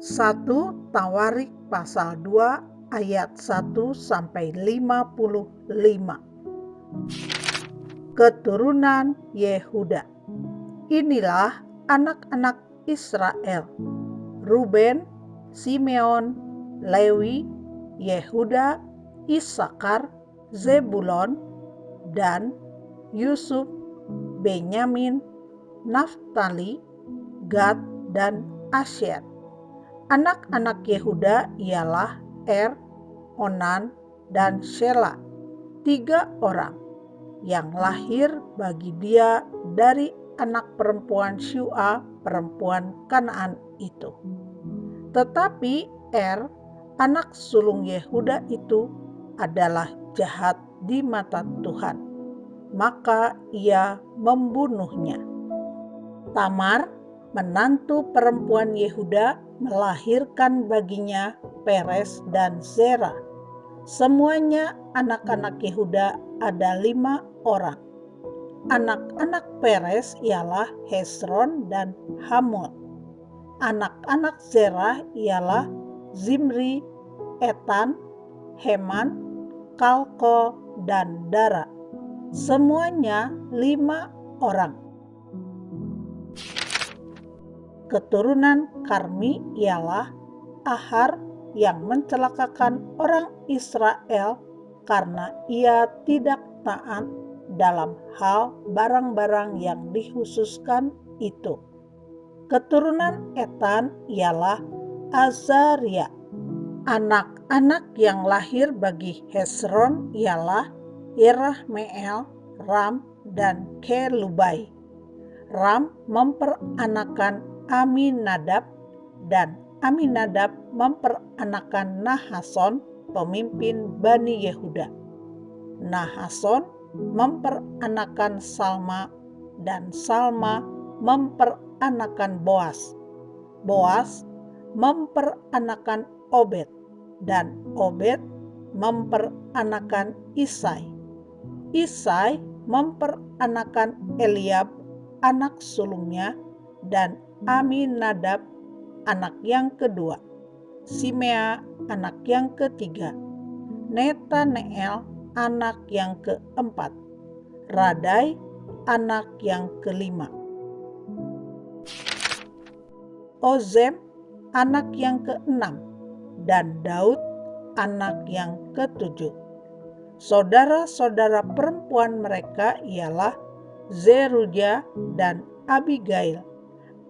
1 Tawarik pasal 2 ayat 1 sampai 55. Keturunan Yehuda. Inilah anak-anak Israel: Ruben, Simeon, Lewi, Yehuda, Isakar, Zebulon, dan Yusuf, Benyamin, Naftali, Gad, dan Asyer. Anak-anak Yehuda ialah Onan, dan Shela, 3 orang yang lahir bagi dia dari anak perempuan Syua, perempuan Kanaan itu. Tetapi anak sulung Yehuda itu adalah jahat di mata Tuhan, maka ia membunuhnya. Tamar, menantu perempuan Yehuda, melahirkan baginya Peres dan Zerah. Semuanya anak-anak Yehuda ada 5 orang. Anak-anak Peres ialah Hesron dan Hamul. Anak-anak Zerah ialah Zimri, Etan, Heman, Kalkol, dan Dara. Semuanya 5 orang. Keturunan Karmi ialah Ahar, yang mencelakakan orang Israel karena ia tidak taat dalam hal barang-barang yang dikhususkan itu. Keturunan Etan ialah Azaria. Anak-anak yang lahir bagi Hesron ialah Yerahmeel, Ram, dan Kelubai. Ram memperanakan Aminadab, dan Aminadab memperanakan Nahason, pemimpin Bani Yehuda. Nahason memperanakan Salma, dan Salma memperanakan Boas. Boas memperanakan Obed, dan Obed memperanakan Isai. Isai memperanakan Eliab, anak sulungnya, dan Aminadab, anak yang kedua. Simea, anak yang ketiga. Netaneel, anak yang keempat. Radai, anak yang kelima. Ozem, anak yang keenam. Dan Daud, anak yang ketujuh. Saudara-saudara perempuan mereka ialah Zeruya dan Abigail.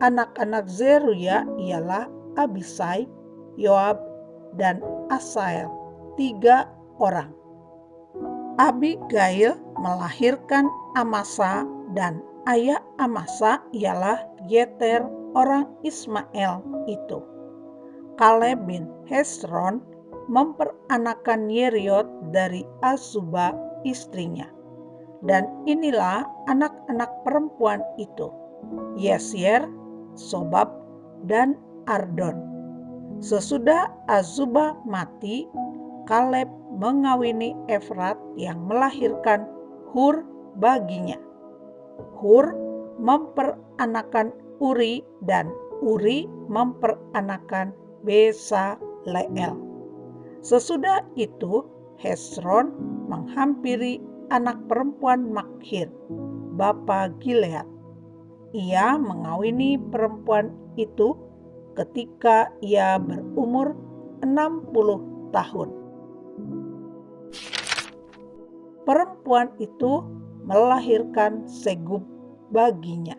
Anak-anak Zeruya ialah Abisai, Yoab, dan Asael, 3 orang. Abigail melahirkan Amasa, dan ayah Amasa ialah Yeter, orang Ismael itu. Kaleb bin Hesron memperanakan Yeriot dari Azuba, istrinya. Dan inilah anak-anak perempuan itu: Yesyer, Sobab, dan Ardon. Sesudah Azuba mati, Kaleb mengawini Efrat yang melahirkan Hur baginya. Hur memperanakan Uri, dan Uri memperanakan Besaleel. Sesudah itu Hesron menghampiri anak perempuan Makhir, bapa Gilead. Ia mengawini perempuan itu ketika ia berumur 60 tahun. Perempuan itu melahirkan Segub baginya.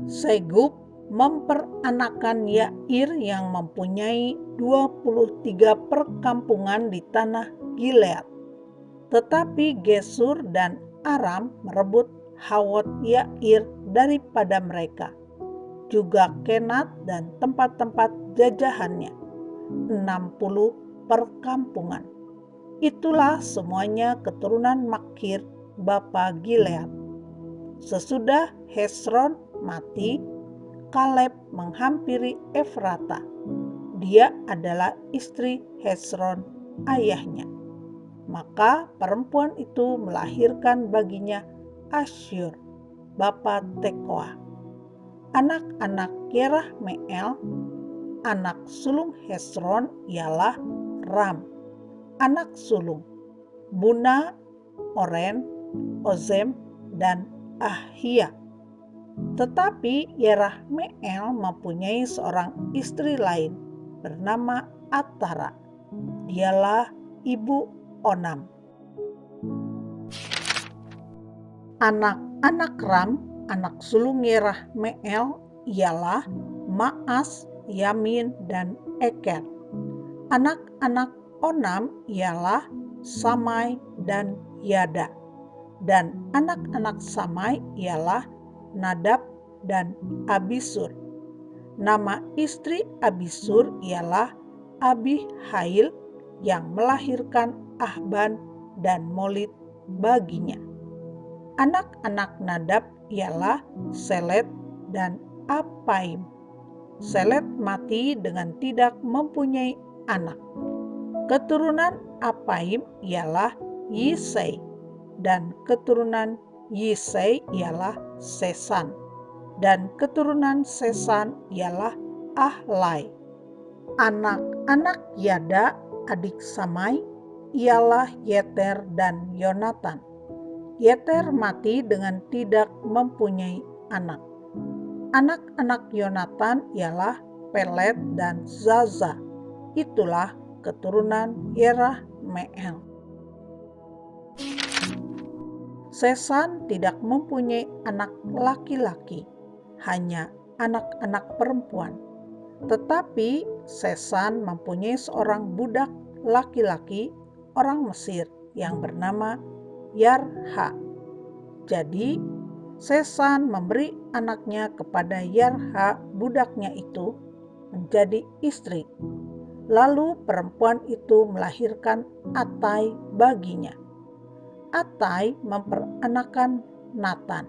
Segub memperanakan Yair yang mempunyai 23 perkampungan di tanah Gilead. Tetapi Gesur dan Aram merebut Hawot Yair daripada mereka, juga Kenat dan tempat-tempat jajahannya, 60 perkampungan. Itulah semuanya keturunan Makhir, bapa Gilead. Sesudah Hesron mati, Kaleb menghampiri Efrata. Dia adalah istri Hesron, ayahnya. Maka perempuan itu melahirkan baginya Asyur, bapa Tekoa. Anak-anak Yerahmeel, anak sulung Hesron ialah Ram. Anak sulung Buna, Oren, Ozem, dan Ahia. Tetapi Yerahmeel mempunyai seorang istri lain bernama Atara. Dialah ibu Onam. Anak-anak Ram, anak sulung Yerahmeel, ialah Maas, Yamin, dan Eker. Anak-anak Onam ialah Samai dan Yada. Dan anak-anak Samai ialah Nadab dan Abisur. Nama istri Abisur ialah Abihail yang melahirkan Ahban dan Molid baginya. Anak-anak Nadab ialah Selet dan Apaim. Selet mati dengan tidak mempunyai anak. Keturunan Apaim ialah Yisei, dan keturunan Yisei ialah Sesan, dan keturunan Sesan ialah Ahlai. Anak-anak Yada, adik Samai, ialah Yeter dan Yonatan. Yeter mati dengan tidak mempunyai anak. Anak-anak Yonatan ialah Pelet dan Zaza. Itulah keturunan Yerahmeel. Sesan tidak mempunyai anak laki-laki, hanya anak-anak perempuan. Tetapi Sesan mempunyai seorang budak laki-laki orang Mesir yang bernama Yarha. Jadi Sesan memberi anaknya kepada Yarha, budaknya itu, menjadi istri. Lalu perempuan itu melahirkan Atai baginya. Atai memperanakan Natan,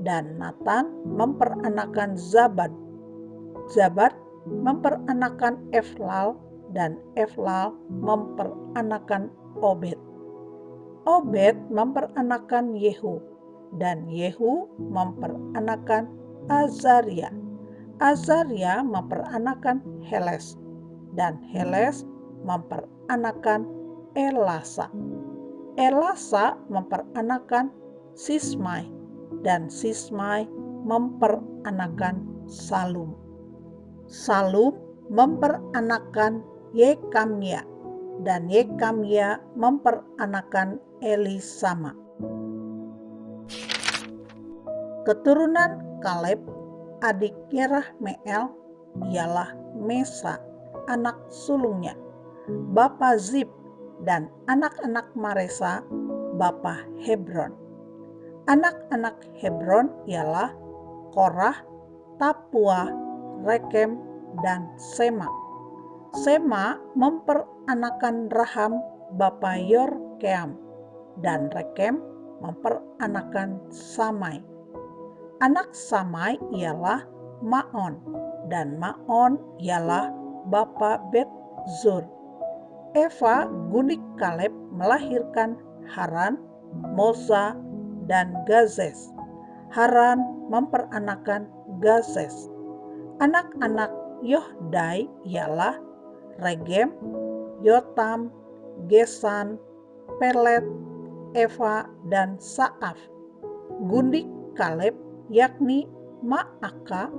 dan Natan memperanakan Zabad. Zabad memperanakan Eflal, dan Eflal memperanakan Obed. Obed memperanakan Yehu, dan Yehu memperanakan Azaria. Azaria memperanakan Heles, dan Heles memperanakan Elasa. Elasa memperanakan Sismai, dan Sismai memperanakan Salum. Salum memperanakan Yekamya, dan Yekamya memperanakan Elisama. Keturunan Kaleb, adik Yerahmeel, ialah Mesa, anak sulungnya, bapa Zib, dan anak-anak Maresa, bapa Hebron. Anak-anak Hebron ialah Korah, Tapua, Rekem, dan Sema. Sema memperanakan Raham, bapa Yorkeam, dan Rekem memperanakan Samai. Anak Samai ialah Maon, dan Maon ialah bapa Bet-Zur. Eva, gundik Kaleb, melahirkan Haran, Moza, dan Gazes. Haran memperanakan Gazes. Anak-anak Yohdai ialah Regem, Yotam, Gesan, Pelet, Eva, dan Saaf. Gundik Kaleb, yakni Ma'aka,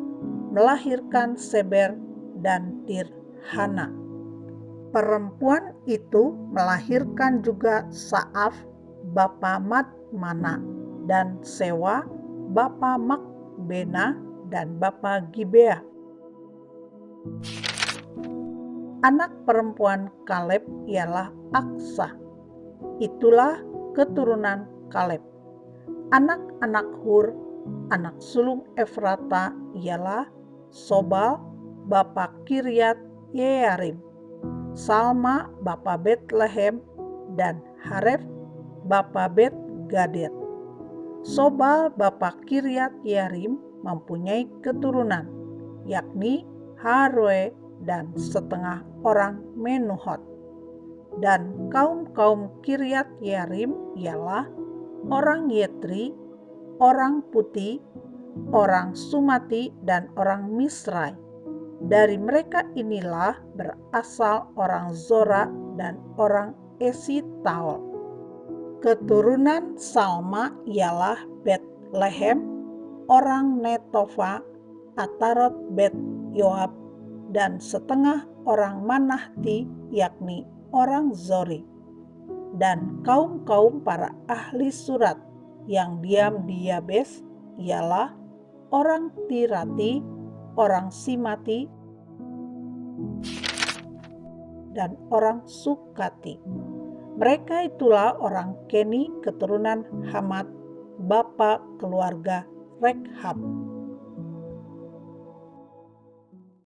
melahirkan Seber dan Tirhana. Perempuan itu melahirkan juga Saaf, bapa Madmana, dan Sewa, bapa Makbena, dan bapa Gibea. Anak perempuan Kaleb ialah Aksa. Itulah keturunan Kaleb. Anak-anak Hur, anak sulung Efrata, ialah Sobal, bapa Kiryat Yearim, Salma, bapa Betlehem, dan Haref, bapa Bet Gader. Sobal, bapa Kiryat Yearim, mempunyai keturunan, yakni Haroe dan setengah orang Menuhot. Dan kaum-kaum Kiryat Yearim ialah orang Yetri, orang Puti, orang Sumati, dan orang Misrai. Dari mereka inilah berasal orang Zora dan orang Esitaol. Keturunan Salma ialah Betlehem, orang Netofa, Atarot Bet Yoab, dan setengah orang Manahti, yakni orang Zori. Dan kaum-kaum para ahli surat yang diam di Yabes ialah orang Tirati, orang Simati, dan orang Sukati. Mereka itulah orang Keni keturunan Hamad, bapa keluarga Rekhab.